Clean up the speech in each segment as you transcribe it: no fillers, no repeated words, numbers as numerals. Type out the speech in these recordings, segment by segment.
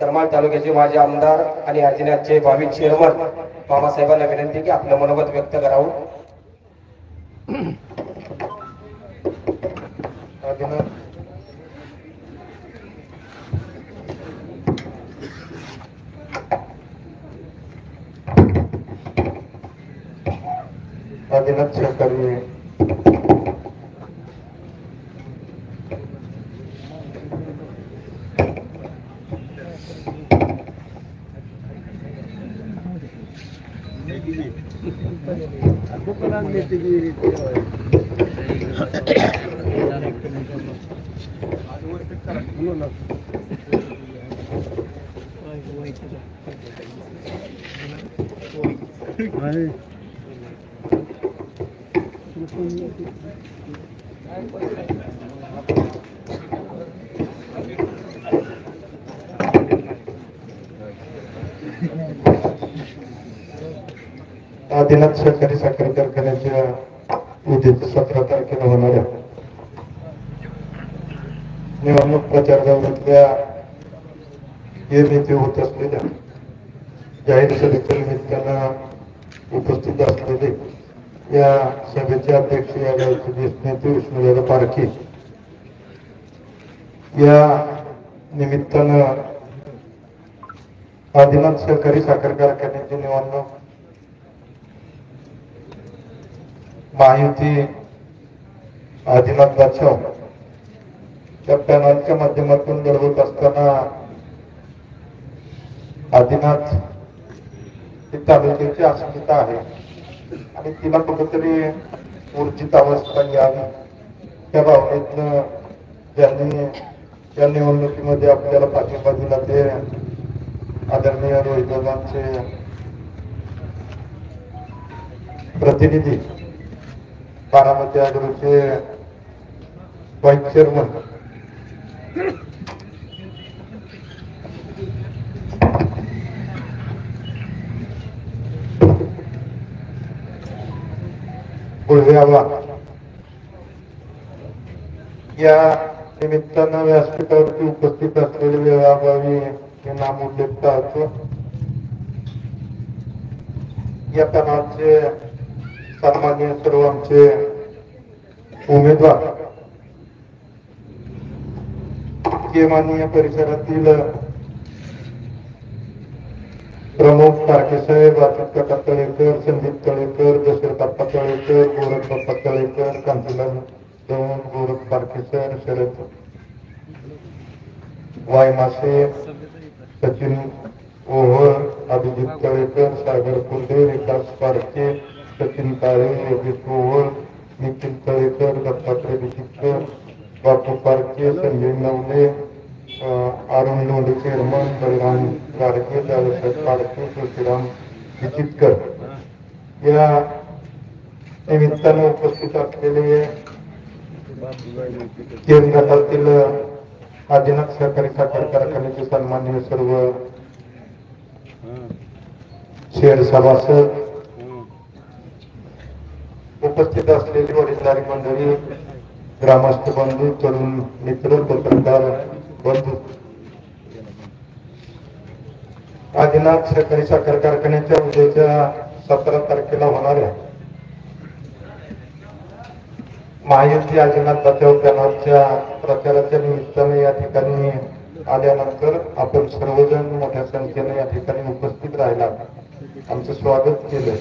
करमाळ तालुक्याचे माजी आमदार आणि आजीनाथचे भावी चेअरमन मामासाहेबांना विनंती की आपलं मनोगत व्यक्त करावं. आदिनाथ सहकारी आदिनाथ सहकारी साखर कारखान्याच्या उद्या 17 तारखेला होणाऱ्या निवडणूक प्रचार दौऱ्यातल्या येथे होत असलेल्या जाहीर सभेच्या निमित्तानं उपस्थित असलेले या सभेचे अध्यक्ष या गावचे ज्येष्ठ नेते विष्णुदादा पारखे या निमित्तानं आदिनाथ सहकारी साखर कारखान्याची निवडणूक महायुती आदिनाथ बचाव या पॅनलच्या माध्यमातून लढवत असताना आदिनाथ ही तालुक्याची अस्मिता आहे आणि तिला कुठेतरी ऊर्जित अवस्था यावी त्या भावनेतनं ज्यांनी या निवडणुकीमध्ये आपल्याला पाठिंबा दिला ते आदरणीय रोहिदादांचे प्रतिनिधी बारामती अग्रोचे व्हाईस चेअरमन गुळवेआबा या निमित्तानं व्यासपीठावरती उपस्थित असलेले वेळाभावी हे नाम उल्लेख करतो. या पॅनलचे सन्माननीय सर्व आमचे उमेदवार माननीय परिसरातील प्रमुख तारके साहेब, अशोक तळेकर, संदीप तळेकर, दशरथप्पा तळेकर, गोरखप्पा तळेकर, कांतीलाल देऊन, गोरख पारखेसर, शरद वायमासे, सचिन ओव्हळ, अभिजित तळेकर, सागर कुंडे, विकास पारखे, सचिन काळे, योगेश ओव्हळ, निखिल तळेकर, दत्तात्रय बिचितकर, बापू पारखे, संजय नवले, अरुण लोंढे चेअरमन, बलराम गाडगे, दादासाहेब पारखे, तुळशीराम बिचितकर या निमित्तानं उपस्थित असलेले केन गटातील आदिनाथ सहकारी साखर कारखान्याचे सन्माननीय सर्व शेअर सभासद, उपस्थित असलेली वडीलधारी मंडळी, ग्रामस्थ बंधू, तरुण मित्र, पत्रकार बंधू, आदिनाथ सहकारी साखर कारखान्याच्या उद्याच्या 17 तारखेला होणाऱ्या महायुती आदिनाथ बचाव पॅनलच्या प्रचाराच्या निमित्ताने या ठिकाणी आल्यानंतर आपण सर्वजण मोठ्या संख्येने या ठिकाणी उपस्थित राहिला, आमचं स्वागत केलं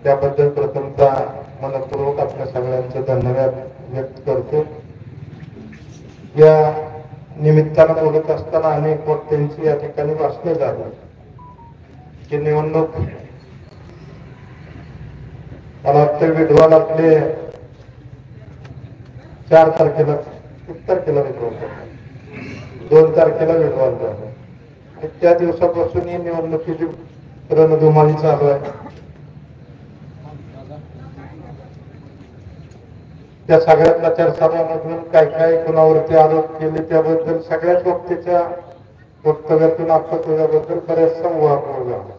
त्याबद्दल प्रथमतः मनपूर्वक आपल्या सगळ्यांचं धन्यवाद व्यक्त करतो. या निमित्तानं बोलत असताना अनेक वक्त्यांची या ठिकाणी भाषणे झाली की निवडणूक मला वाटतं विद्वान आपले 4 तारखेला 1 तारखेला विद्वान झाले, 2 तारखेला विद्वान झाले आणि त्या दिवसापासून ही निवडणुकीची रणधुमाळी चालू आहे. त्या सगळ्या प्रचार सभामधून काय काय कोणावरती आरोप केले त्याबद्दल सगळ्याच वक्त्याच्या वक्तव्यातून आपण त्याबद्दल बऱ्याचसा उहापोह झाला.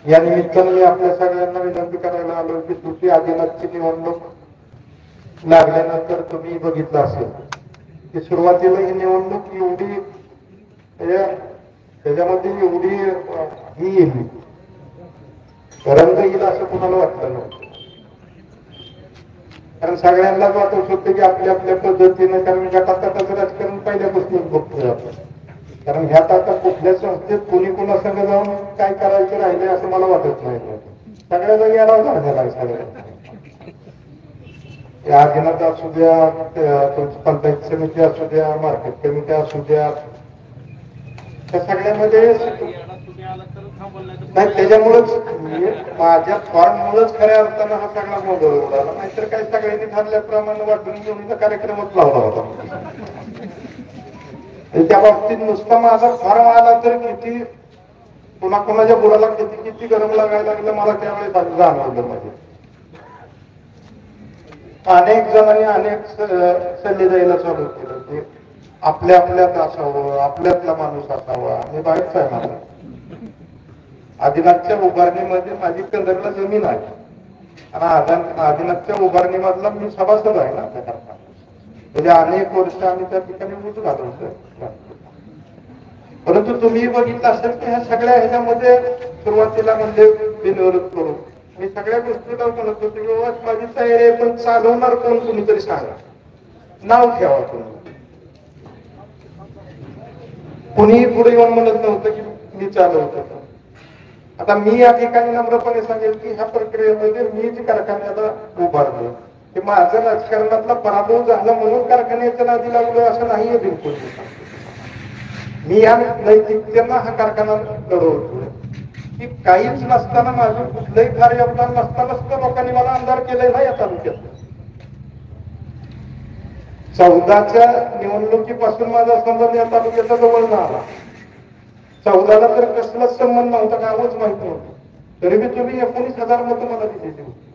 या निमित्तानं मी आपल्या सगळ्यांना विनंती करायला आलो की तुमची आदिनाथची निवडणूक लागल्यानंतर तुम्ही बघितलं असेल की सुरुवातीला ही निवडणूक एवढी त्याच्यामध्ये एवढी ही येईल रंग येईल असं कुणाला वाटलं नव्हतं. कारण सगळ्यांनाच वाटत होतं की आपल्या आपल्या पद्धतीनं, कारण गटातटाचं राजकारण पहिल्यापासून बघतोय आपण. कारण ह्यात आता कुठल्या संस्थेत कोणी कोणासंग जाऊन काय करायचं राहिले असं मला वाटत नाही. सगळ्या जागी आराम झालेला आहे सगळ्या. या अधीनात असू द्या, तुमची पंचायत समिती असू द्या, मार्केट कमिटी असू द्या, त्या सगळ्यामध्ये नाही. त्याच्यामुळेच माझ्या फॉर्ममुळेच खऱ्या अर्थानं हा सगळा गोंधळ उडाला. नाहीतर काय सगळ्यांनी ठरल्याप्रमाणे वाटून घेऊन कार्यक्रमच लावला होता. त्या बाबतीत नुसता माझा फॉर्म आला तर किती कोणाकोणाच्या बुडाला किती किती गरम लागायला लागलं मला त्यावेळेस जाणवलं. म्हणजे अनेक जणांनी अनेक सल्ले द्यायला चालू केलं की आपल्या आपल्यात असावं, आपल्यातला माणूस असावा. मी बाहेरचा आहे. मला आदिनाथच्या उभारणीमध्ये माझी कंदरला जमीन आहे आणि आदिनाथच्या उभारणीमधला मी सभासद आहे ना. त्याकरता म्हणजे अनेक वर्ष आम्ही त्या ठिकाणी ऊस घालवतो. परंतु तुम्ही बघितलं असेल की ह्या सगळ्या ह्याच्यामध्ये सुरुवातीला म्हणजे बिनविरोध करू मी सगळ्या गोष्टीला म्हणत होतो की माझी तयारी आहे, पण चालवणार कोण कुणीतरी सांगा, नाव ठेवा. कुणीही पुढे येऊन म्हणत नव्हतं की मी चालवतो. आता मी या ठिकाणी नम्रपणे सांगेल की ह्या प्रक्रियेमध्ये मी जी कारखान्याला उभारलो की माझं राजकारणातला पराभव झाला म्हणून कारखान्याच्या नादी लागलो असं नाहीये बिलकुल. मी या नैतिकतेनं हा कारखाना लढवतो की काहीच नसताना, माझं कुठलंही फार योगदान नसताना लोकांनी मला आमदार केलंय ना या तालुक्यात. 14च्या निवडणुकीपासून माझा संबंध या तालुक्याचा जवळ आला. 14ला तर कसलाच संबंध नव्हता, गावच माहित नव्हतं. तरी मी तुम्ही 19,000 मतं मला दिलेली होती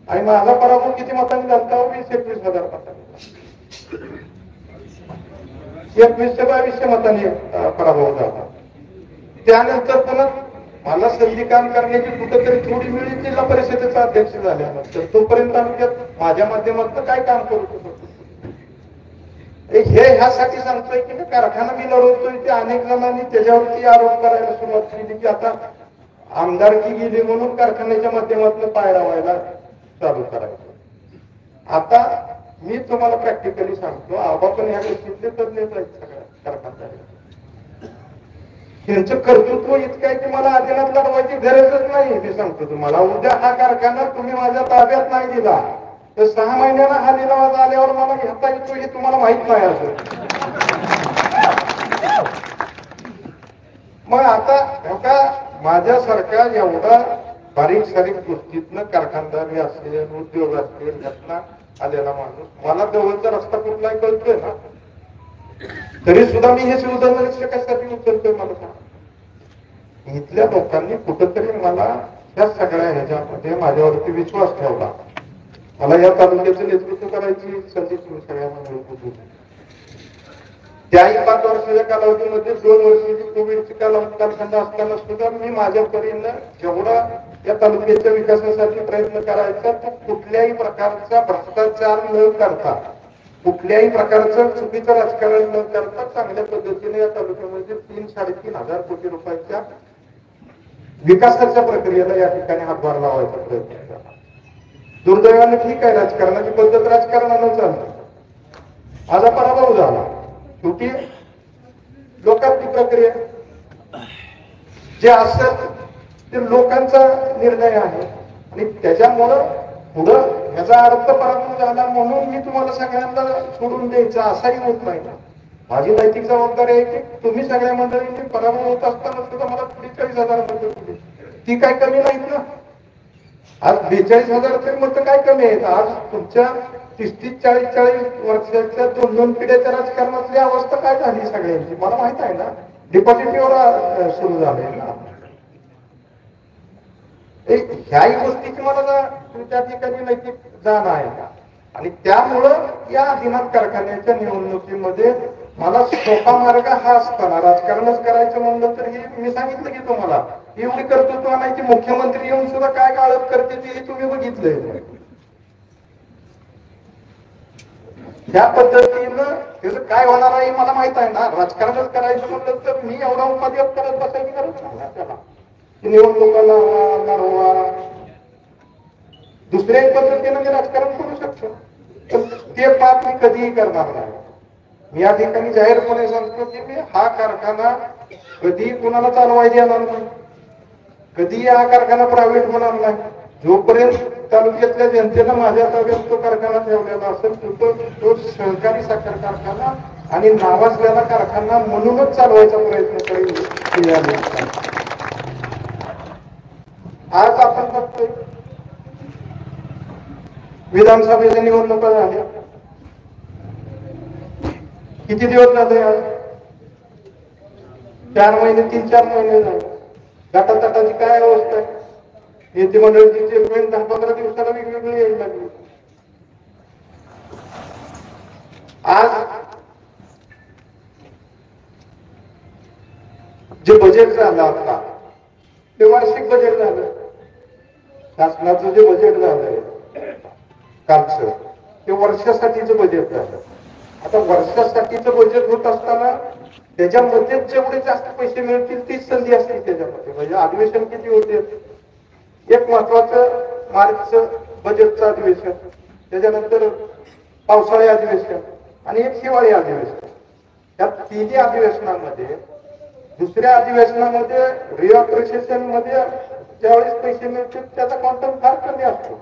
आणि माझा पराभव किती मतांनी झाला? 20-21,000 मतांनी. 2100-2200 मतांनी पराभव झाला. त्यानंतर पुन्हा मला संधी काम करण्याची कुठेतरी थोडी मिळी जिल्हा परिषदेचा अध्यक्ष झाल्यानंतर तोपर्यंत तालुक्यात माझ्या माध्यमातून काय काम करू शकतो हे ह्यासाठी सांगतोय की कारखाना मी लढवतोय ते अनेक जणांनी त्याच्यावरती आरोप करायला सुरुवात केली की आता आमदारकी गेली म्हणून कारखान्याच्या माध्यमातून पाय लावायला चालू करायचं. आता मी तुम्हाला प्रॅक्टिकली सांगतो, आबा पण ह्या गोष्टीतले तज्ञच आहेत सगळ्या कारखानदारी. त्यांचं कर्तृत्व इतकं आहे की मला आदिनाथ लढवायची गरजच नाही. मी सांगतो तुम्हाला, उद्या हा कारखाना तुम्ही माझ्या ताब्यात नाही दिला तर 6 महिन्याला हा लिलावात आल्यावर मला घेता येतो हे तुम्हाला माहित नाही असं. मग आता माझ्यासारखा एवढा बारीक सारीक गोष्टीतनं कारखानदारी असेल, उद्योग असेल, घटना आलेला माणूस मला जवळचा रस्ता कुठलाही कळतोय ना, तरी सुद्धा मी हे सुधारणा कशासाठी उचलतोय मला सांग. इथल्या लोकांनी कुठंतरी मला या सगळ्या ह्याच्यामध्ये माझ्यावरती विश्वास ठेवला. मला या तालुक्याचं नेतृत्व करायची संधी तुम्ही सगळ्यांना मिळत होती. त्याही 5 वर्षाच्या कालावधीमध्ये 2 वर्षाची कोविडची कालखंड असताना सुद्धा मी माझ्या परीनं जेवढा या तालुक्याच्या विकासासाठी प्रयत्न करायचा तो कुठल्याही प्रकारचा भ्रष्टाचार न करता, कुठल्याही प्रकारचं चुकीचं राजकारण न करता चांगल्या पद्धतीने या तालुक्यामध्ये 3-3.5 हजार कोटी रुपयाच्या विकासाच्या प्रक्रियेला या ठिकाणी हातभार लावायचा प्रयत्न केला. दुर्दैवाने ठीक आहे, राजकारणाची पद्धत राजकारणानं चालली. माझा पराभव झाला, शेवटी लोकांची प्रक्रिया जे असेल ते लोकांचा निर्णय आहे आणि त्याच्यामुळं पुढं ह्याचा अर्थ पराभव झाला म्हणून मी तुम्हाला सगळ्यांना सोडून द्यायचं असाही होत नाही ना. माझी नैतिक जबाबदारी आहे की तुम्ही सगळ्या मंडळींनी पराभव होत असताना सुद्धा मला 43,000 मतं दिली. ती काय कमी नाहीत ना. आज 42,000 तरी मतं काय कमी आहेत. आज तुमच्या 30-40 वर्षाच्या 2 पिढ्याच्या राजकारणातली अवस्था काय झाली सगळ्यांची मला माहित आहे ना. डिपॉझिटिव्हर सुरू झाले ना. ह्याही गोष्टीची मला त्या ठिकाणी नैतिक जाण आहे का. आणि त्यामुळं या आदिनाथ कारखान्याच्या निवडणुकीमध्ये मला सोपा मार्ग हा असताना राजकारणच करायचं म्हणलं तर हे मी सांगितलं की तुम्हाला एवढी कर्तृत्व नाही की मुख्यमंत्री येऊन सुद्धा काय गाळप करते ते तुम्ही बघितलंय. ह्या पद्धतीनं त्याचं काय होणार आहे मला माहित आहे ना. राजकारणच करायचं म्हटलं तर मी एवढा उपाध्याय करत बसायची गरज नाही त्याला. निवडणुकाला लढवा, दुसऱ्या पद्धतीनं मी राजकारण करू शकतो, पण ते पाप मी कधीही करणार नाही. मी या ठिकाणी जाहीरपणे सांगतो की मी हा कारखाना कधी कुणाला चालवायला येणार नाही, कधी हा कारखाना प्रायव्हेट होणार नाही. जोपर्यंत तालुक्यातल्या जनतेनं माझ्या ताब्यात तो कारखाना ठेवलेला असेल तो सहकारी साखर कारखाना आणि नावाजलेला कारखाना म्हणूनच चालवायचा प्रयत्न करेल. आज आपण बघतोय विधानसभेच्या निवडणुका झाल्या, किती दिवस झाले? आज 4 महिने, 3-4 महिने झाले. गटातटाची काय अवस्था आहे? येते मंडळीची चेअरमॅन 10-15 दिवसाला वेगवेगळी यायला लागली. आज जे बजेट झालं आता ते वार्षिक बजेट झालं. शासनाचं जे बजेट झालंय कालचं ते वर्षासाठीचं बजेट झालं. आता वर्षासाठीचं बजेट होत असताना त्याच्यामध्ये जेवढे जास्त पैसे मिळतील तीच संधी असते त्याच्यामध्ये. म्हणजे अधिवेशन किती होते? एक महत्वाचं मार्चचं बजेटचं अधिवेशन, त्याच्यानंतर पावसाळी अधिवेशन आणि एक हिवाळी अधिवेशन. या तिन्ही अधिवेशनामध्ये दुसऱ्या अधिवेशनामध्ये रिऑपरेशन मध्ये ज्यावेळेस पैसे मिळतील त्याचा क्वांटम फार कमी असतो,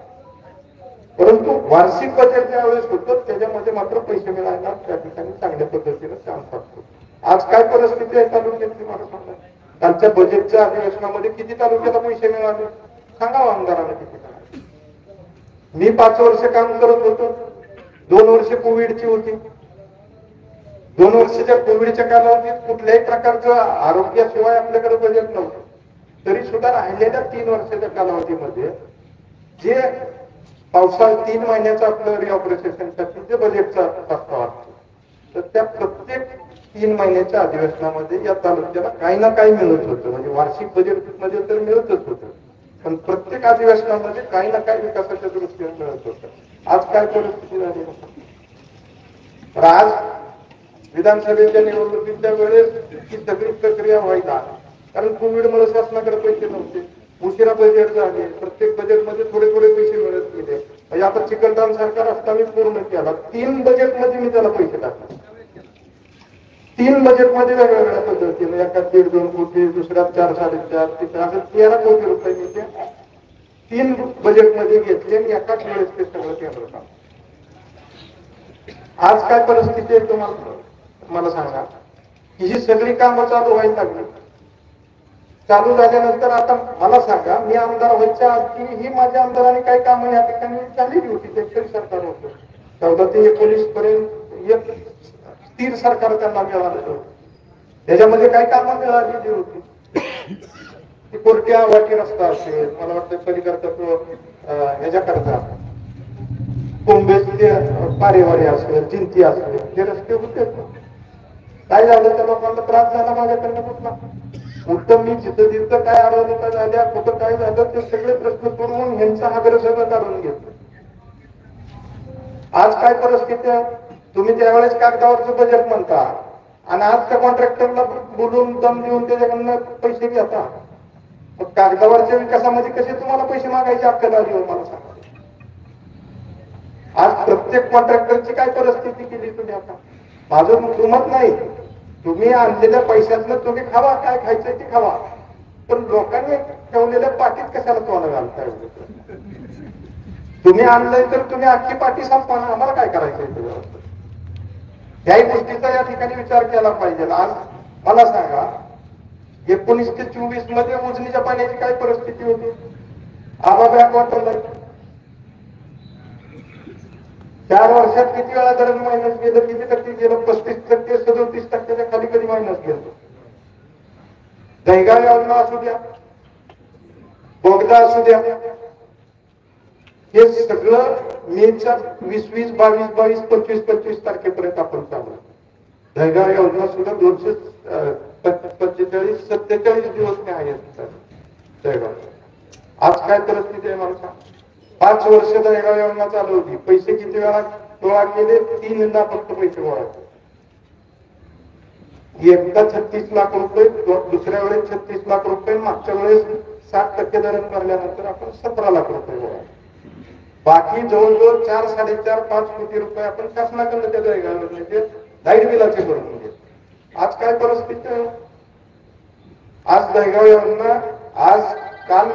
परंतु वार्षिक बजेट ज्यावेळेस होतं त्याच्यामध्ये मात्र पैसे मिळायला त्या ठिकाणी चांगल्या पद्धतीने चान्स असतो. आज काय परिस्थिती आहे तालुक्यातली मला सांगा. कालच्या बजेटच्या अधिवेशनामध्ये किती तालुक्याला पैसे मिळाले सांगा आमदारांना किती मिळाले? मी 5 वर्ष काम करत होतो, 2 वर्ष कोविडची होती. 2 वर्षाच्या कोविडच्या कालावधीत कुठल्याही प्रकारचं आरोग्याशिवाय आपल्याकडे बजेट नव्हतं. तरी सुद्धा राहिलेल्या 3 वर्षाच्या कालावधीमध्ये जे पावसाळ्यात 3 महिन्याचं आपलं रिऑपरेशनसाठी जे बजेटचा प्रस्ताव असतो तर त्या प्रत्येक 3 महिन्याच्या अधिवेशनामध्ये या तालुक्याला काही ना काही मिळत होतं. म्हणजे वार्षिक बजेटमध्ये तर मिळतच होतं, पण प्रत्येक अधिवेशनामध्ये काही ना काही विकासाच्या दृष्टीने मिळत होतं. आज काय परिस्थिती झाली? तर आज विधानसभेच्या निवडणुकीच्या वेळेस ही सगळी प्रक्रिया व्हायला, कारण कोविडमुळे शासनाकडे पैसे नव्हते, उशिरा बजेट झाले, प्रत्येक बजेटमध्ये थोडे थोडे पैसे मिळत गेले. म्हणजे आता चिकलदान सरकार असताना पूर्ण केला. 3 बजेटमध्ये मी त्याला पैसे टाकले. 3 बजेटमध्ये वेगवेगळ्या पद्धतीने, एका 1.5-2 कोटी, दुसऱ्यात 4-4.5, तिसऱ्या असं 13 कोटी रुपये मी ते 3 बजेटमध्ये घेतले आणि एकाच वेळेस ते सगळं केंद्र काम. आज काय परिस्थिती आहे तुम्हाला मला सांगा. ही सगळी कामं चालू व्हायला लागली. चालू झाल्यानंतर आता मला सांगा, मी आमदार व्हायच्या आधी ही माझ्या आमदारांनी काही कामं या ठिकाणी झालेली होती. ते सरकार होतं 14 ते 19 पर्यंत एक स्थिर सरकार त्यांना मिळालेलं होतं. त्याच्यामध्ये काही कामं मिळालेली होती. ती कोरट्या वाटी रस्ता असेल, मला वाटतं पलीकडचा तो ह्याच्याकरता कोंबेचे पारेवाडी असेल, चिंती असेल, हे रस्ते होते. काय झालं त्या लोकांना त्रास झाला माझ्याकडनं कुठला? उत्तम मी जिथं जिथं काय अडवणुका झाल्या, कुठं काय झालं ते सगळे प्रश्न सोडवून ह्यांचा आग्रह सगळं काढून घेतलं. आज काय परिस्थिती आहे? तुम्ही त्यावेळेस कागदावरचं बजेट म्हणता आणि आज त्या कॉन्ट्रॅक्टरला बोलून दम देऊन त्याच्याकडनं पैसे घेता. मग कागदावरच्या विकासामध्ये कसे तुम्हाला पैसे मागायची अक्कल आली हो मला सांगा. आज प्रत्येक कॉन्ट्रॅक्टरची काय परिस्थिती केली तुम्ही? आता माझं दुमत नाही, तुम्ही आणलेल्या पैशातनं तुम्ही खावा, काय खायचंय ते खावा, पण लोकांनी ठेवलेल्या पाठीत कशाला तोंड घालताय? तुम्ही आणलंय तर तुम्ही अख्खी पाठी संपवा ना, आम्हाला काय करायचंय त्याच्यावर? याही गोष्टीचा या ठिकाणी विचार केला पाहिजे. आज मला सांगा 19 ते 24 मध्ये उजनीच्या पाण्याची काय परिस्थिती होती? आबा बॅकवॉटरला 4 वर्षात किती वेळा धरण मायनस गेलं, किती टक्के गेलं? 35%, 37% खाली कधी मायनस गेलं? दहिगाव योजना असू द्या, बोगदा असू द्या, हे सगळं मेच्या 20-20, 22-22, 25-25 तारखेपर्यंत आपण चालू. दहिगाव योजना सुद्धा 245-47 दिवस मी आहे दहिगाव. आज काय परिस्थिती आहे मला सांग. 5 वर्ष दहिगाव योजना चालू होती. पैसे किती वेळा गोळा केले, 3दा फक्त पैसे गोळा केले. एकदा 36 लाख रुपये, दुसऱ्या वेळेस 36 लाख रुपये, मागच्या वेळेस 60% धरण भरल्यानंतर आपण 17 लाख रुपये गोळा. बाकी जवळजवळ 4, 4.5, 5 कोटी रुपये आपण शासनाकडे त्या म्हणजे लाईट बिलाचे भरून घेतले. आज काय परिस्थिती आहे? आज दहेगाव यांना आज काल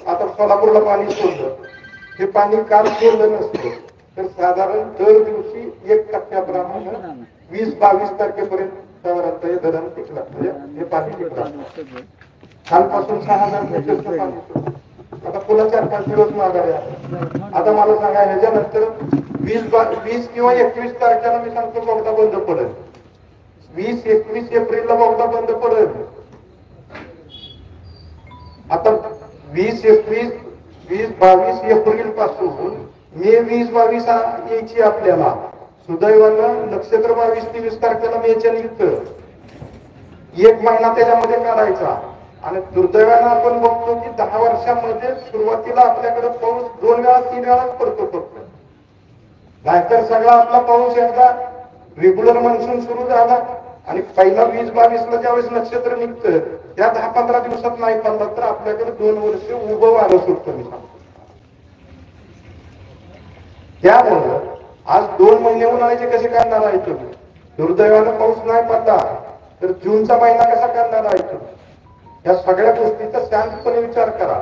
आता सोलापूरला पाणी सोडलं, हे पाणी काल सोडलं नसतं तर साधारण दर दिवशी 1% 20-22 तारखेपर्यंत हे धरण टिकलं, म्हणजे हे पाणी टिकलं. कालपासून 6,000 क्युसेकचं पाणी सोडलं. आता पुन्हा 4-5 दिवस माघारी आहे. आता मला सांगा, ह्याच्यानंतर 20 किंवा 21 तारखेला मी सांगतो बोगदा बंद पडेल. 20-21 एप्रिलला बोगदा बंद पडेल. आता 20-21, 20-22 एप्रिल पासून मे 20-22 यायची आपल्याला. सुदैवानं नक्षत्र 22-23 तारखेला मेच्या निघतं. 1 महिना त्याच्यामध्ये काढायचा. आणि दुर्दैवानं आपण बघतो की 10 वर्षांमध्ये सुरुवातीला आपल्याकडे पाऊस 2 वेळा 3 वेळाच पडतो फक्त. नाहीतर सगळा आपला पाऊस एकदा रेग्युलर मान्सून सुरू झाला आणि पहिला 20-22ला ज्यावेळेस नक्षत्र निघतं त्या 10-15 दिवसात नाही पडला तर आपल्याकडे 2 वर्ष उभं वारं सुटतं. मी सांगतो त्यामुळं आज 2 महिने उन्हाळ्याचे कसे काढणार आहे तुम्ही? दुर्दैवानं पाऊस नाही पडला तर जूनचा महिना कसा काढणार आहे तुम्ही? या सगळ्या गोष्टीचा शांतपणे विचार करा.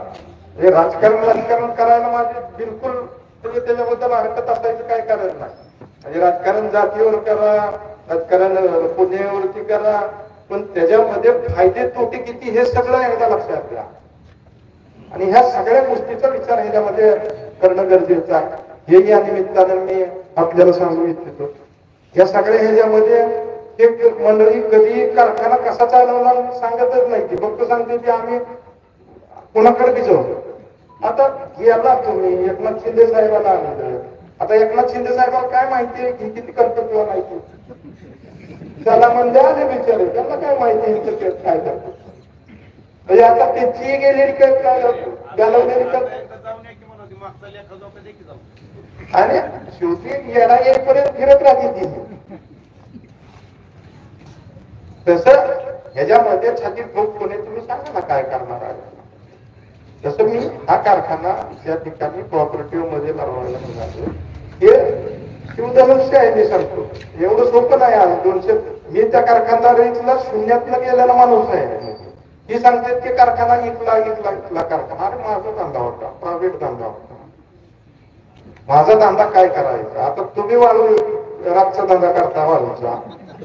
हे राजकारण करायला माझे बिलकुल त्याच्याबद्दल हरकत असायचं काय कारण नाही. म्हणजे राजकारण जातीवर करा, राजकारण पुण्यावरती करा, पण त्याच्यामध्ये फायदे तोटे किती हे सगळं एकदा लक्षात घ्या. आणि ह्या सगळ्या गोष्टीचा विचार ह्याच्यामध्ये करणं गरजेचं आहे. हे या निमित्तानं मी आपल्याला सांगू इच्छितो. या सगळ्या ह्याच्यामध्ये एक मंडळी कधी कारखाना कसा चालवणार सांगतच नाही. ती फक्त सांगते की आम्ही कोणाकडे बी जाऊ. आता याला तुम्ही एकनाथ शिंदे साहेबांना आणलं. आता एकनाथ शिंदे साहेबांना काय माहिती आहे की किती कर्तव्य माहिती? त्याला म्हणजे आले बिचारे, त्यांना काय माहिती काय करतो. म्हणजे आता त्याची गेलेली घालवलेली आणि शेवटी येणा येईपर्यंत फिरत राहते ती. तसं ह्याच्यामध्ये छातीत ठोक कोणी तुम्ही सांगा ना काय करणार आहे. जसं मी हा कारखाना त्या ठिकाणी कोऑपरेटिव्ह मध्ये लावण्याला निघालो, हे शिवधनुष्य आहे. मी सांगतो एवढं सोपं नाही. आज 200 मी त्या कारखानदारीला शून्यातला गेलेला माणूस आहे. ही सांगते की कारखाना इथला कारखाना. अरे माझा धंदा होता, प्रायव्हेट धंदा होता. माझा धंदा काय करायचा? आता तुम्ही वाळू रातचा धंदा करता वाळूचा,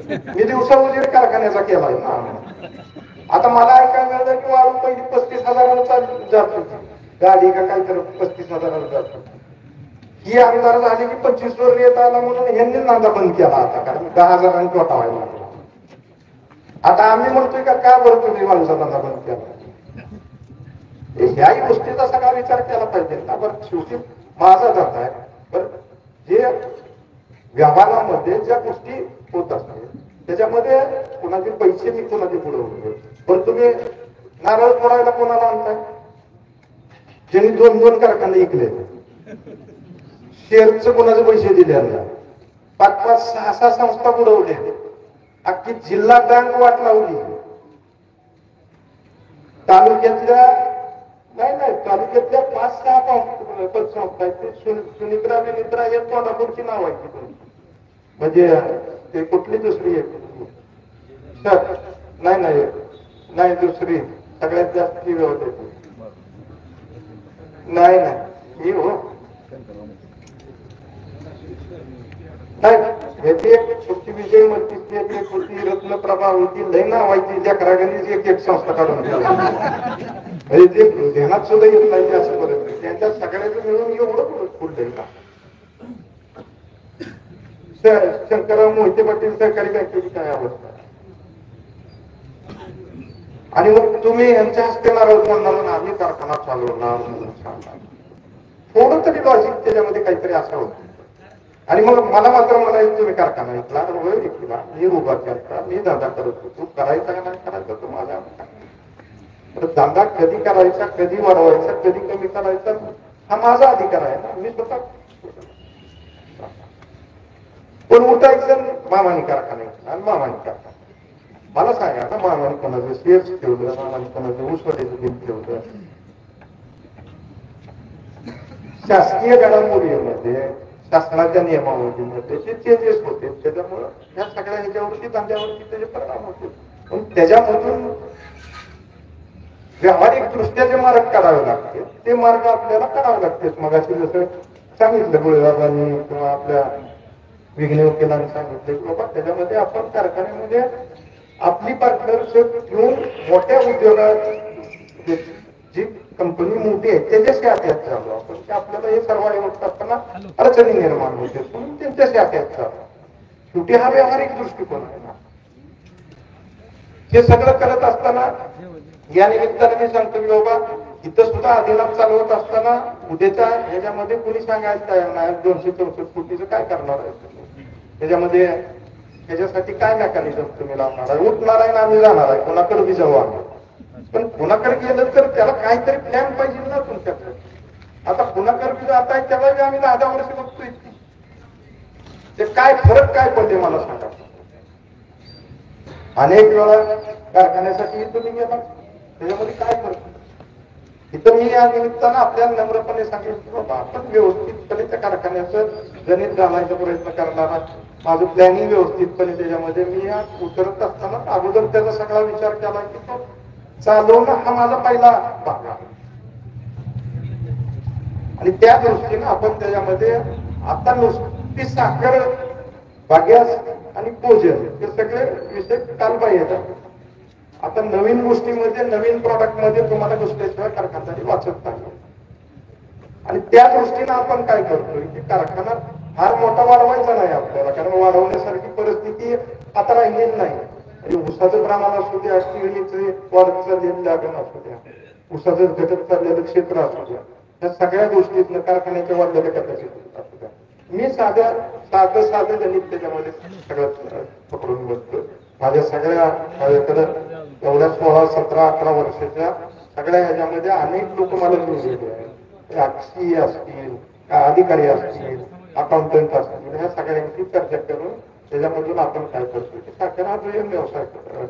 मी दिवसा उजेड कारखान्याचा केलाय ना. आता मला ऐकायला मिळतं की वाळू पहिली 35,000 जात होती गाडी का काहीतरी 35,000 जात होती. ही आमदार झाली की 25 वर येत आला म्हणून ह्यांनी धंदा बंद केला. आता कारण 10,000 तोटा व्हायला लागला. आता आम्ही म्हणतोय का बरं तुम्ही वाळूचा धंदा बंद केला? ह्याही गोष्टीचा सगळा विचार केला पाहिजे ना. बरं शेवटी माझा धंदा आहे. बरं जे व्यवहारामध्ये ज्या गोष्टी होत असतात त्याच्यामध्ये कोणाचे पैसे मी कोणाचे पुढे, पण तुम्ही नारळ फोडायला कोणाला आणताय? ज्यांनी 2-2 कारखाने ऐकले, शेअरचे कोणाचे पैसे दिले, 5-5, 6-6 संस्था बुडवले, अख्खी जिल्हा बँक वाट लावली. तालुक्यातल्या तालुक्यातल्या 5-6 संस्था आहेत. सुनित्रा विनित्रा हे तोंडापूरची नाव आहे. म्हणजे ते कुठली दुसरी आहे? नाही दुसरी सगळ्यात जास्त व्यवस्थित नाही ही हो ह्याची एक सुट्टी विजय मस्ती होती, रत्नप्रभा होती, लय नाव व्हायची. त्या घराघरीची एक संस्था काढून म्हणजे ते ध्यानात सुद्धा येत नाही असं परत. त्यांच्या सगळ्याचं मिळून एवढं फुललंय का. शंकरराव मोहिते पाटील सहकारी बँकेची काय अवस्था. आणि मग तुम्ही यांच्या हस्ते नारळ फोडणार, आम्ही कारखाना चालवणार म्हणून सांगणार. थोडं तरी लॉजिक त्याच्यामध्ये काहीतरी असं होतं. आणि मग मला मात्र म्हणायचं तुम्ही कारखाना ऐकला, विकला, मी उभा केला, मी धंदा करत होतो. करायचा का नाही करायचा तो माझा. धंदा कधी करायचा, कधी वाढवायचा, कधी कमी करायचा हा माझा अधिकार आहे ना. मी स्वतः पण उठायचं मामानी कारखाना आणि मामानी कारखाना. मला सांगा ना, मामानी कोणाचं शेअर्स ठेवलं, मामानी कोणाचं ऊसवाड्याचं बिल ठेवलं. शासकीय घडामोडीमध्ये, शासनाच्या नियमावलीमध्ये जे चेंजेस होते त्याच्यामुळं या सगळ्या ह्याच्यावरती धंद्यावरती त्याचे परिणाम होते. पण त्याच्यामधून व्यावहारिक दृष्ट्या जे मार्ग काढावे लागते ते मार्ग आपल्याला काढावे लागते. मगाशी जसं सांगितलं गुळेबाबांनी किंवा आपल्या विघ्ने वकिलांनी सांगितलं की बाबा त्याच्यामध्ये आपण कारखान्यामध्ये आपली पार्टनरशिप घेऊन मोठ्या उद्योगात जी कंपनी मोठी आहे त्याच्याशी अटॅच झालो आपण, की आपल्याला हे सर्वांनी होत असताना अडचणी निर्माण होते म्हणून त्यांच्याशी अटॅच झालो. शेवटी हा व्यावहारिक दृष्टिकोन आहे ना. हे सगळं करत असताना या निमित्ताने मी सांगतो की बाबा इथं सुद्धा अधिनाथ चालवत असताना उद्याच्या ह्याच्यामध्ये कुणी सांगायला तयार नाही 264 कोटीचं काय करणार आहे त्याच्यामध्ये, त्याच्यासाठी काय मेकॅनिझम तुम्ही लावणार आहे. उठणार आहे ना आम्ही जाणार आहे, कोणाकडे बी जाऊ आम्ही. पण कोणाकडे गेलं तर त्याला काहीतरी प्लॅन पाहिजे ना तुमच्याकडे. आता कोणाकडे बी जात आहे त्याला बी आम्ही 10 वर्ष बघतोय. ते काय फरक काय पडले मला सांगा. अनेक वेळा कारखान्यासाठी तुम्ही गेला त्याच्यामध्ये काय फरक. इथं मी या निमित्तानं आपल्याला नम्रपणे सांगेल की बाबा आपण व्यवस्थितपणे त्या कारखान्याचं गणित घालायचा प्रयत्न करणार. माझं प्लॅनिंग व्यवस्थितपणे त्याच्यामध्ये मी या उतरत असताना अगोदर त्याचा सगळा विचार केला की तो चालवणं हा माझा पहिला भाग आहे. आणि त्या दृष्टीनं आपण त्याच्यामध्ये आता नुसती साखर, बाग्यास आणि भोजन हे सगळे विषय कालबाह्य येतात. आता नवीन गोष्टीमध्ये, नवीन प्रॉडक्ट मध्ये तुम्हाला घुसल्याशिवाय कारखानदारी वाचत नाही. आणि त्या दृष्टीनं आपण काय करतोय की कारखाना फार मोठा वाढवायचा नाही आपल्याला, कारण वाढवण्यासारखी परिस्थिती आता राहिलेली नाही. म्हणजे ऊसाचं प्रमाण असू द्या, केळीचे वाढत चाललेली लागण असू द्या, ऊसाचं घटक चाललेलं क्षेत्र असू द्या, या सगळ्या गोष्टीतनं कारखान्याच्या वाढलेल्या कॅपॅसिटी असू द्या. मी साधं गणित त्याच्यामध्ये सगळं पकडून बसतो. माझ्या सगळ्या माझ्याकडं एवढ्या 16, 17, 18 वर्षाच्या सगळ्या ह्याच्यामध्ये अनेक लोक मला मिळलेले आहेत. अक्षी असतील, अधिकारी असतील, अकाउंटंट असतील, ह्या सगळ्यांची चर्चा करून त्याच्यामधून आपण काय करतो की साखर हा दुय्यम व्यवसाय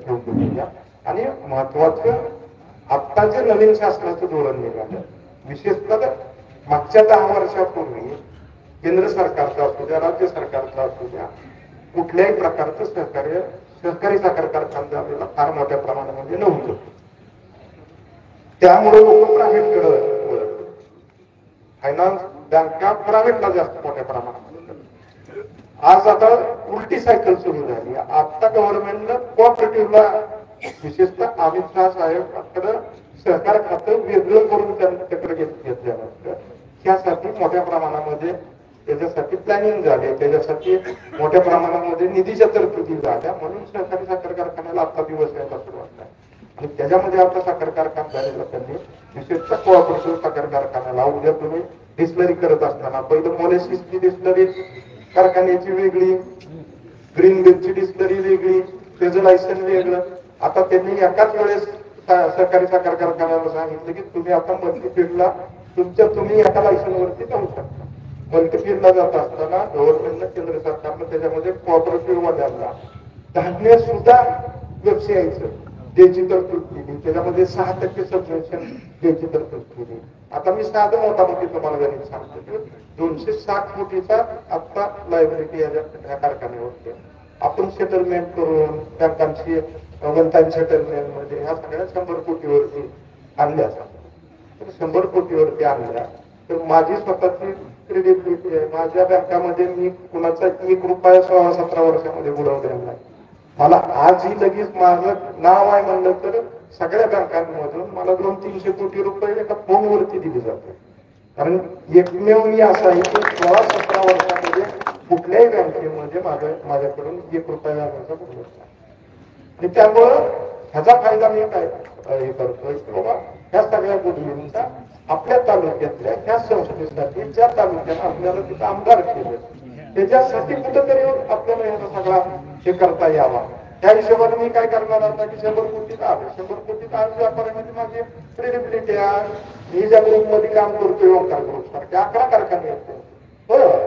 ठेवतो. आणि महत्वाचं आत्ता जे नवीन शासनाचं धोरण निघालं, विशेषतः मागच्या 10 वर्षापूर्वी केंद्र सरकारचा असू द्या, राज्य सरकारचा असू द्या, कुठल्याही प्रकारचं सहकारी साखर कारखानदारीला फार मोठ्या प्रमाणामध्ये नव्हतं. त्यामुळे लोक प्रायव्हेटकडे वळले. फायनान्स बँका प्रायव्हेटला जास्त मोठ्या प्रमाणामध्ये. आज आता उलटी सायकल सुरू झाली. आता गव्हर्नमेंटनं कोऑपरेटिव्हला, विशेषतः अमित शहा साहेबांकडे सहकार खातं वेगळं करून त्यांच्याकडे घेतलं नसतं. त्यासाठी मोठ्या प्रमाणामध्ये त्याच्यासाठी प्लॅनिंग झाले, त्याच्यासाठी मोठ्या प्रमाणामध्ये निधीच्या तरतुदी झाल्या. म्हणून सहकारी साखर कारखान्याला आता दिवस यायला सुरुवात आहे. आणि त्याच्यामध्ये आता साखर कारखानदारीला त्यांनी विशेषतः कोऑपरेटिव्ह साखर कारखान्याला, उद्या तुम्ही डिस्लरी करत असताना पहिलं मोलेसिसची डिस्लरी कारखान्याची वेगळी, ग्रीन बेलची डिस्लरी वेगळी, त्याचं लायसन वेगळं. आता त्यांनी एकाच वेळेस सहकारी साखर कारखान्याला सांगितलं की तुम्ही आता मल्टीफील्डला तुम्ही एका लायसनवरती जाऊ शकता. मल्टीफील्डला जात असताना गव्हर्नमेंटनं, केंद्र सरकारनं त्याच्यामध्ये कोऑपरेटिव्ह वाल्यांना धान्य सुद्धा व्यवसायाचं द्यायची तरतूद केली. त्याच्यामध्ये 6% सबवेन्शन द्यायची तरतूद केली. आता मी साधं मोठी तुम्हाला गणित सांगतो की 260 कोटीचा आता लायबिलिटी या कारखान्यावरती आपण सेटलमेंट करून बँकांची वन टाइम सेटलमेंट मध्ये ह्या सगळ्या 100 कोटीवरती आणल्या. 100 कोटीवरती आणल्या तर माझी स्वतःची क्रेडिबिलिटी आहे. माझ्या बँकामध्ये मी कुणाचा 1 रुपया 16-17 वर्षामध्ये बुडवलेला नाही. मला आजही लगेच माझं नाव आहे म्हणलं तर सगळ्या बँकांमधून मला 200-300 कोटी रुपये एका फोनवरती दिले जाते. कारण एकमेव मी असा आहे की 16-17 वर्षामध्ये कुठल्याही बँकेमध्ये माझ्याकडून 1 रुपया व्याजाचा बुडवत नाही. आणि त्यामुळं ह्याचा फायदा मी काय हे करतोय की बाबा ह्या सगळ्या गोष्टींचा आपल्या तालुक्यातल्या ह्या संस्थेसाठी, ज्या तालुक्यानं आपल्याला तिथं आमदार केलं त्याच्यासाठी कुठंतरी आपल्याला याचा सगळा हे करता यावा. त्या हिशोबाने मी काय करणार आता की 100 कोटीत आले. 100 कोटीत आज व्यापारामध्ये माझी क्रेडिबिलिटी आहे. मी ज्या ग्रुपमध्ये काम करतोय ओंकार ग्रुप सारखे 11 कारखाने येतो. बरोबर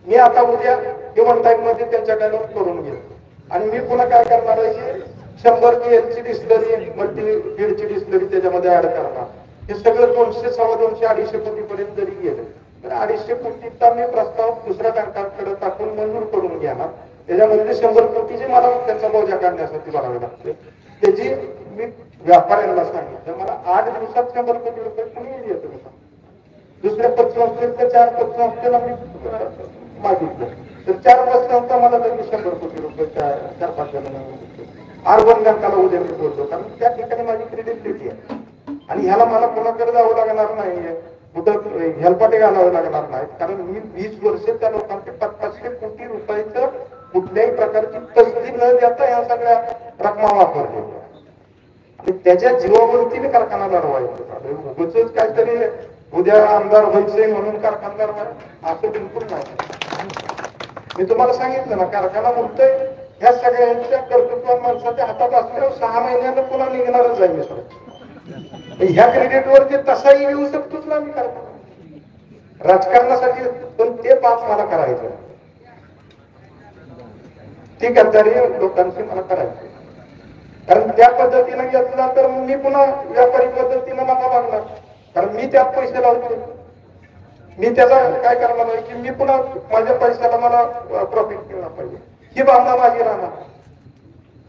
मी आता उद्या वन टाइम मध्ये त्यांच्याकडे करून घेतो आणि मी पुन्हा काय करणार आहे की 100 ची डिस्लरी मल्टी फीडची डिस्लरी त्याच्यामध्ये ऍड करणार. हे सगळं 200, 250, 250 कोटी पर्यंत जरी गेलं तर 250 कोटीचा मी प्रस्ताव दुसऱ्या बँकांकडे टाकून मंजूर करून घेणार. त्याच्यामध्ये 100 कोटी जे मला त्यांचा बोजा काढण्यासाठी भरावे लागते त्याची मी व्यापाऱ्यांना सांगितलं मला 8 दिवसात 100 कोटी रुपये कुणी येतो. दुसऱ्या पतसंस्थेच्या 4 पतसंस्थेला मी मागितलं तर 4 पतसंस्था मला त्यांनी 100 कोटी रुपये 4-5 जणांना अर्बन बँकाला उद्या मी बोलतो कारण त्या ठिकाणी माझी क्रेडिबिलिटी आहे आणि ह्याला मला कोणाकडे जावं लागणार नाहीये कुठं हेलपाटे घालावे लागणार नाहीत कारण मी 20 वर्ष त्या लोकांचे 500 कोटी रुपयाचं कुठल्याही प्रकारची तसदी न देता या सगळ्या रकमा वापरल्या आणि त्याच्या जीवावरती मी कारखाना लढवायचं उगाचच काहीतरी उद्या आमदार व्हायचंय म्हणून कारखानदार असं बिलकुल नाही. मी तुम्हाला सांगितलं ना कारखाना म्हणतोय ह्या सगळ्यांच्या कर्तृत्व माणसाच्या हातात असल्यावर 6 महिन्यानं पुन्हा निघणारच आहे मी सगळं ह्या क्रेडिटवरती तसाही येऊ शकतोच ना मी कारखाना राजकारणासाठी पण ते 5 मला करायचं ती गद्दारी लोकांची मला करायची कारण त्या पद्धतीने घेतला तर मी पुन्हा व्यापारी पद्धतीनं मला बांधणार कारण मी त्यात पैसे लावतो. मी त्याचा काय करणार आहे की मी पुन्हा माझ्या पैशाला मला प्रॉफिट मिळणार पाहिजे ही भावना माझी राहणार.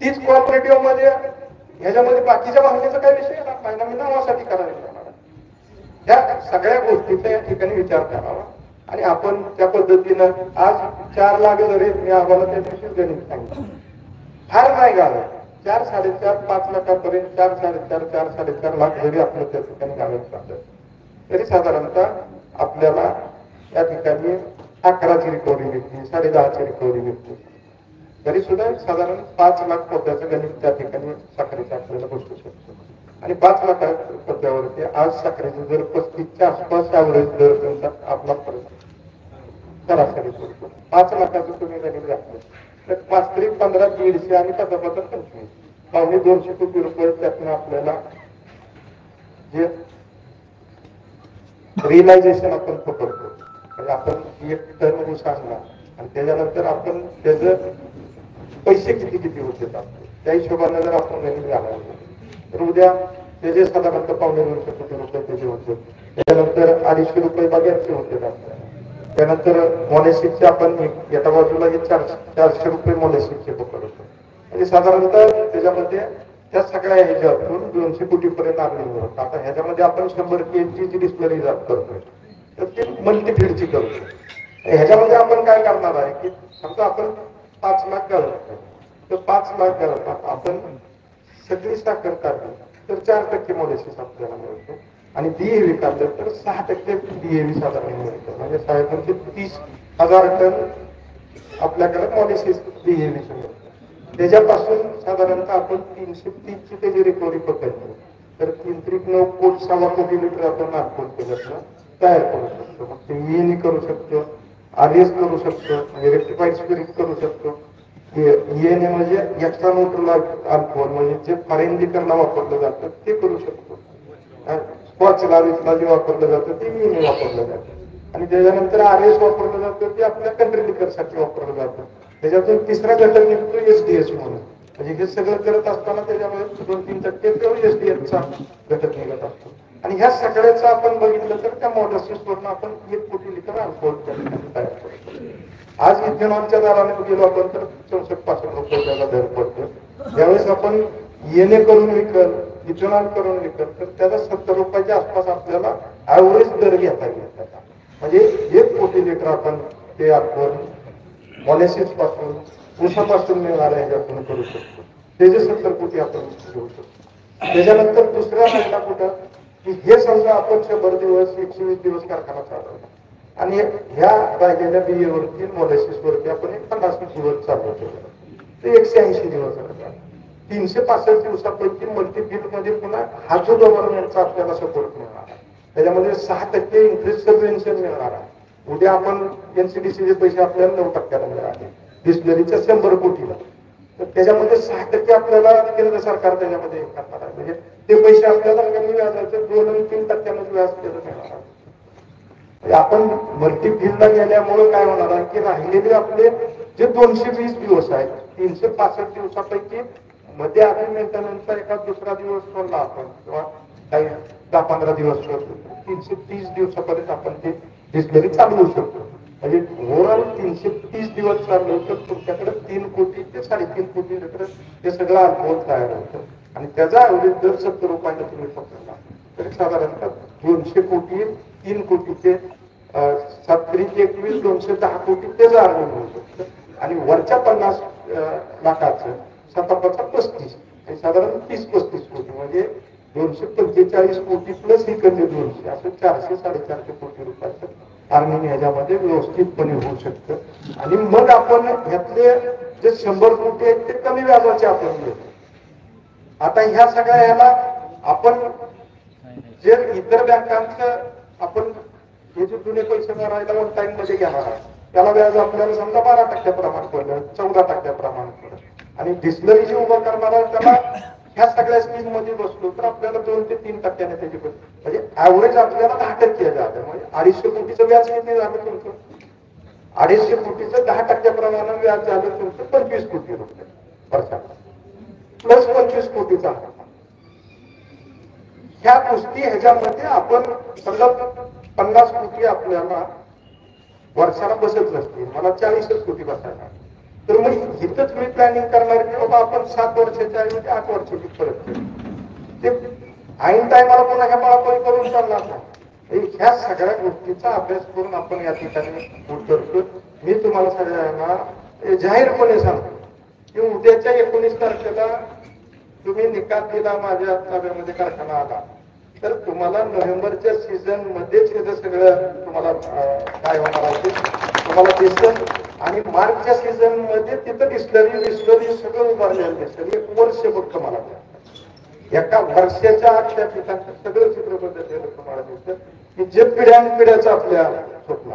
तीच कोऑपरेटिव्ह मध्ये ह्याच्यामध्ये बाकीच्या भावनेचा काही विषय येणार नाही ना मी नावासाठी करायला लागणार. ह्या सगळ्या गोष्टीचा या ठिकाणी विचार करावा आणि आपण त्या पद्धतीनं आज 4 लाख जरी मी आम्हाला त्या दिवशी गणित सांगितलं फार नाही घालत 4, 4.5, 5 लाखापर्यंत 4, 4.5, 4, 4.5 लाख जरी आपलं त्या ठिकाणी घालत चाललं तरी साधारणतः आपल्याला या ठिकाणी 11ची रिकव्हरी भेटली 10.5ची रिकव्हरी भेटली तरी सुद्धा साधारण 5 लाख पोत्याचं गणित त्या ठिकाणी साखरेचं आपल्याला बसू शकतो आणि 5 लाख पोत्यावरती आज साखरेचे दर 35च्या आसपास ऍव्हरेज दर त्यांचा आपला सरासरी पडतो. 5 लाखाचं तुम्ही गणित घातलं तर 5 तरी 15, 150 आणि 5 25 पावणे 200 कोटी रुपये त्यातून आपल्याला जे रिअलायझेशन आपण पकडतो म्हणजे आपण 1 टन ऊस आणला आणि त्याच्यानंतर आपण त्याचं पैसे किती होते त्या हिशोबाने जर आपण गणित घालायचं तर उद्या त्याचे साधारणतः पावणे 200 कोटी रुपये त्याचे होते. त्याच्यानंतर 250 रुपये बागेचे होते आपल्याला. त्यानंतर मॉलेसिसचे आपण एका बाजूला हे 400 रुपये मॉलेसिसचे पकडतो म्हणजे साधारणतः त्याच्यामध्ये त्या सगळ्या ह्याच्यातून 200 कोटी पर्यंत अर्निंग होतं. आता ह्याच्यामध्ये आपण 100 KG डिस्प्ले करतोय तर ते मल्टीफीडची करतो. ह्याच्यामध्ये आपण काय करणार आहे की समजा आपण 5 लाख घालतो तर 5 लाख घालतात आपण सगळी साखर काढली तर 4% मॉलेसिस आपल्याला मिळतो आणि DAV काढलं तर 6% DAV साधारण मिळतं म्हणजे 30,000 टन आपल्याकडे मॉलेसिस DAV मिळतं. त्याच्यापासून साधारणतः आपण 330ची त्याची रिकव्हरी पकडली तर 3-9 कोटी 6 कोटी लिटर आपण अल्कोहोल त्याच्यातलं तयार करू शकतो. मग ते ENE करू शकतो RS करू शकतो म्हणजे रेक्टिफाईड स्पिरिट करू शकतो. ENE म्हणजे एक्स्ट्रा न्यूट्रल अल्कोहोल म्हणजे जे फॉरेनलिकरला वापरलं जातं ते करू शकतो. स्कॉचला विचला जे वापरलं जातं ते ENE वापरलं जातं आणि त्याच्यानंतर RS वापरलं जातं ते आपल्या कंट्री लिकरसाठी वापरलं जातं. त्याच्यातून 3रा घटक निघतो SDS म्हणून म्हणजे हे सगळं करत असताना त्याच्यामध्ये 2-3% SDSचा घटक निघत असतो आणि ह्या सगळ्याचं आपण बघितलं तर त्या मॉलेसिसवरून आपण 1 कोटी लिटर अल्कोहोल तयार करतो. आज इथेनॉलच्या दराने गेलो आपण तर 64-65 रुपये त्याला दर पडतो. ज्यावेळेस आपण ENE करून विकल इथेनॉल करून विकल तर त्याचा 70 रुपयाच्या आसपास आपल्याला ऍव्हरेज दर घेता येईल त्याचा म्हणजे 1 कोटी लिटर आपण ते अल्कोहोल मॉलेसिस पासून ऊसापासून मिळणाऱ्या ह्याच्यातून करू शकतो. त्याचे 70 कोटी आपण घेऊ शकतो. त्याच्यानंतर दुसरा महिना कुठं की हे समजा आपण 100 दिवस 120 दिवस कारखाना चालवला आणि ह्या राहिलेल्या बियेवरती मॉलेसिसवरती आपण 50 दिवस चालवतो ते 180 दिवस झाले. 365 दिवसापैकी मल्टीफील्ड मध्ये पुन्हा हा जो गव्हर्नमेंटचा आपल्याला सपोर्ट मिळणार आहे त्याच्यामध्ये 6% इंटरेस्ट सबवेन्शन मिळणार आहे. उद्या आपण NCDCचे पैसे आपल्याला 9% मिळाले डिस्प्लेरीच्या 100 कोटीला तर त्याच्यामध्ये 6% आपल्याला केंद्र सरकार त्याच्यामध्ये करणार आहे म्हणजे ते पैसे आपल्याला कमी व्याजाचं 2-3% व्याज त्याचं मिळणार आहे. आपण मल्टीफिल्डला गेल्यामुळे काय होणार आहे की राहिलेले आपले जे 220 दिवस आहेत 365 दिवसापैकी मध्ये आधी मेंटेनन्सचा एखाद दुसरा दिवस सोडला आपण किंवा काही 10-15 दिवस सोडतो 330 दिवसापर्यंत आपण ते डिस्टिलरी चालवू शकतो. म्हणजे ओव्हरऑल 330 दिवस चाललो तर तुमच्याकडे 3 कोटी ते 3.5 कोटी लिटर हे सगळं अल्कोहोल तयार होतं आणि त्याचा ऍव्हरेज दर 70 रुपयाला तुम्ही पकडला तरी साधारणतः 200 कोटी 3 कोटीचे 7-21 210 कोटी त्याचं अर्ज होऊ शकतं आणि वरच्या 50 लाखाचं 7-35 साधारण 30-35 कोटी म्हणजे 245 कोटी प्लस इकडचे 200 असं 400-450 कोटी रुपयाचं अर्निंग ह्याच्यामध्ये व्यवस्थितपणे होऊ शकतं आणि मग आपण ह्यातले जे 100 कोटी आहेत ते कमी व्याजाचे आपण घेतो. आता ह्या सगळ्या ह्याला आपण जे इतर बँकांचं आपण हे जे जुने पैसे भरायला 1 टाइम मध्ये घेणार आहे त्याला व्याज आपल्याला समजा 12% पडलं 14% पडलं आणि डिस्टिलरी उभं करणार आहे त्याला ह्या सगळ्या स्कीम मध्ये बसलो तर आपल्याला 2 ते 3% त्याची म्हणजे ऍव्हरेज आपल्याला 10% झालं म्हणजे 250 कोटीचं व्याज किती झालं तुमचं 250 कोटीचं 10% व्याज झालं तुमचं 25 कोटी रुपये वर्षाला प्लस 25 कोटीचा ह्या गोष्टी ह्याच्यामध्ये आपण समजा 50 कोटी आपल्याला वर्षाला बसत नसतील मला 40 कोटी बसायला तर मग इथंच मी प्लॅनिंग करणार की बाबा आपण 7 वर्षाच्या ऐवजी 8 वर्षाची परत ते ऐन टायमाला पुन्हा ह्या पळापळी करून चालणार नाही. ह्या सगळ्या गोष्टीचा अभ्यास करून आपण या ठिकाणी उतरतो. मी तुम्हाला सगळ्यांना जाहीरपणे सांगतो की उद्याच्या 19 तारखेला तुम्ही निकाल दिला माझ्या ताब्यामध्ये कारखाना आला तर तुम्हाला नोव्हेंबरच्या सीझन मध्येच हे सगळं तुम्हाला काय होणार आहे तुम्हाला दिसेल आणि मार्चच्या सीझन मध्ये तिथं डिस्टिलरी सगळं उभारलेलं दिसेल. 1 वर्ष फक्त मला एका वर्षाच्या आत त्या ठिकाणचं सगळं चित्र बदललेलं तुम्हाला दिसतं की जे पिढ्यानपिढ्याचं आपल्या स्वप्न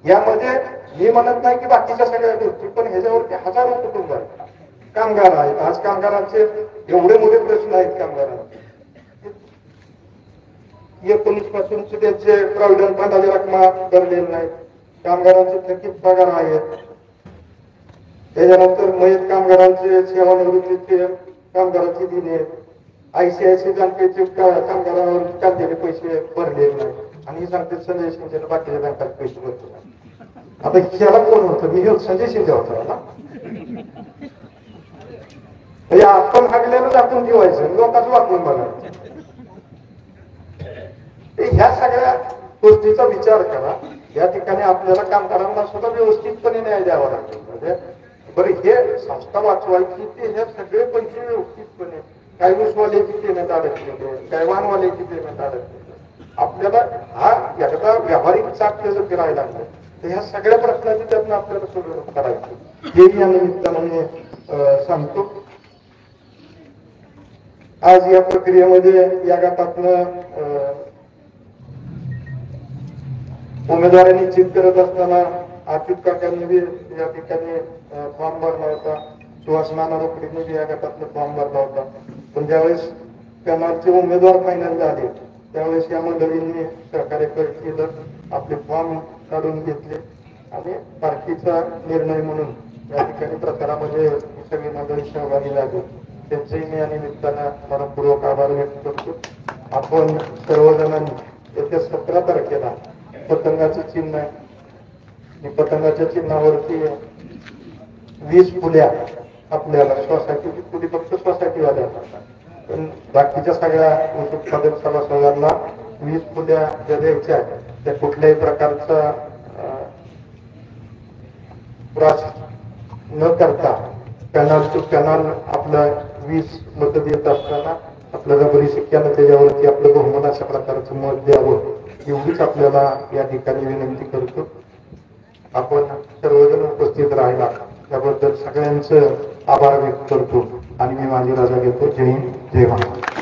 यामध्ये मी म्हणत नाही की बाकीच्या सगळ्या गोष्टी पण ह्याच्यावरती हजारो कुटुंब आहेत कामगार आहेत. आज कामगारांचे एवढे मोठे प्रश्न आहेत कामगारांचे 19 पासून त्यांचे प्रॉव्हिडंट फंडाच्या रकमा भरलेल्या नाहीत कामगारांचे थकीत पगार आहेत त्याच्यानंतर मयत कामगारांचे सेवानिवृत्तीचे कामगारांची दिने ICICI बँकेचे कामगारांवर काढलेले पैसे भरलेले नाही आणि सांगते संजय शिंदे बाकीच्या बँकात पैसे भरले नाही. आता ह्याला कोण होतं मी संजय शिंदे होता ना म्हणजे आपण हागल्यालाच आपण ठेवायचं लोकांचं वापरून बघायचं. ह्या सगळ्या गोष्टीचा विचार करा. या ठिकाणी आपल्याला कामगारांना सुद्धा व्यवस्थितपणे न्याय द्यावा लागतो. म्हणजे बरं हे संस्था वाचवायची ते हे सगळे पैसे व्यवस्थितपणे काही ऊसवाल्याची पेमेंट अडकलेले काही वाहनवाल्याची पेमेंट अडकलेले आपल्याला हा एकदा व्यावहारिक चाक जर फिरायला लागलं तर ह्या सगळ्या प्रश्नाची त्यातनं आपल्याला सोडवणूक करायची हेही या निमित्तानं मी सांगतो. आज या प्रक्रियेमध्ये या गटातनं उमेदवारी निश्चित करत असताना अच्युत काकांनी या ठिकाणी फॉर्म भरला होता सुहास नाना रोकडीने या गटातनं फॉर्म भरला होता पण ज्यावेळेस पॅनलचे उमेदवार फायनल झाले त्यावेळेस या मंडळींनी सहकार्य केलं आपले फॉर्म काढून घेतले आणि पार्टीचा निर्णय म्हणून या ठिकाणी प्रचारामध्ये सगळी मंडळी सहभागी झाली त्यांचेही मी या निमित्तानं मनपूर्वक आभार व्यक्त करतो. आपण सर्वजणांनी येत्या 17 तारखेला पतंगाचं चिन्ह आहे आणि पतंगाच्या चिन्हावरती 20 फुल्या आपल्याला सोसायटीची फुली फक्त सोसायटीवाल्या पण बाकीच्या सगळ्या ऊस उत्पादक सभासदांना 20 फुल्या ज्या द्यायच्या त्या कुठल्याही प्रकारचा त्रास न करता पॅनल टू पॅनल आपलं 20 मत देत असताना आपल्या रबरी शिक्क्यानं त्याच्यावरती आपलं बहुमत अशा प्रकारचं मत द्यावं एवढीच आपल्याला या ठिकाणी विनंती करतो. आपण सर्वजण उपस्थित राहिला त्याबद्दल सगळ्यांचं आभार व्यक्त करतो आणि मी माझी रजा घेतो. जय हिंद जय महाराष्ट्र.